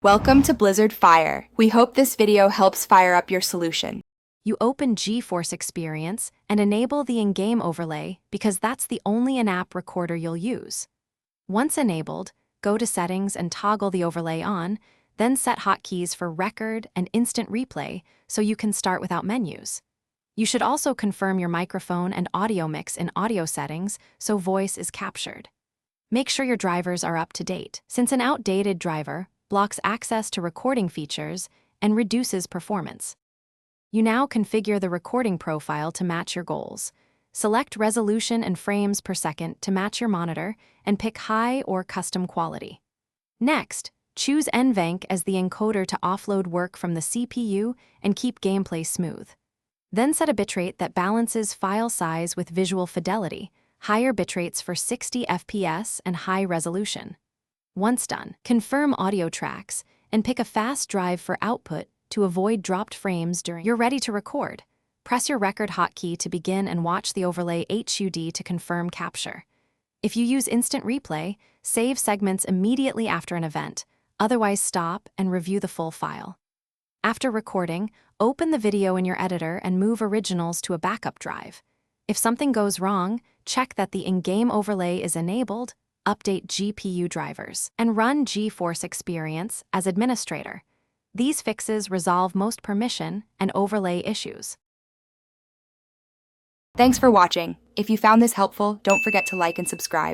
Welcome to Blizzard Fire. We hope this video helps fire up your solution. You open Geforce Experience and enable the in-game overlay because that's the only in-app recorder you'll use. Once enabled, go to Settings and toggle the overlay on, then set hotkeys for record and instant replay so you can start without menus. You should also confirm your microphone and audio mix in audio settings so voice is captured. Make sure your drivers are up to date, since an outdated driver blocks access to recording features and reduces performance. You now configure the recording profile to match your goals. Select resolution and frames per second to match your monitor and pick high or custom quality. Next, choose NVENC as the encoder to offload work from the CPU and keep gameplay smooth. Then set a bitrate that balances file size with visual fidelity, higher bitrates for 60 FPS and high resolution. Once done, confirm audio tracks and pick a fast drive for output to avoid dropped frames during you're ready to record. Press your record hotkey to begin and watch the overlay HUD to confirm capture. If you use instant replay, save segments immediately after an event, otherwise stop and review the full file. After recording, open the video in your editor and move originals to a backup drive. If something goes wrong, check that the in-game overlay is enabled, update GPU drivers, and run Geforce Experience as administrator. These fixes resolve most permission and overlay issues. Thanks for watching. If you found this helpful, don't forget to like and subscribe.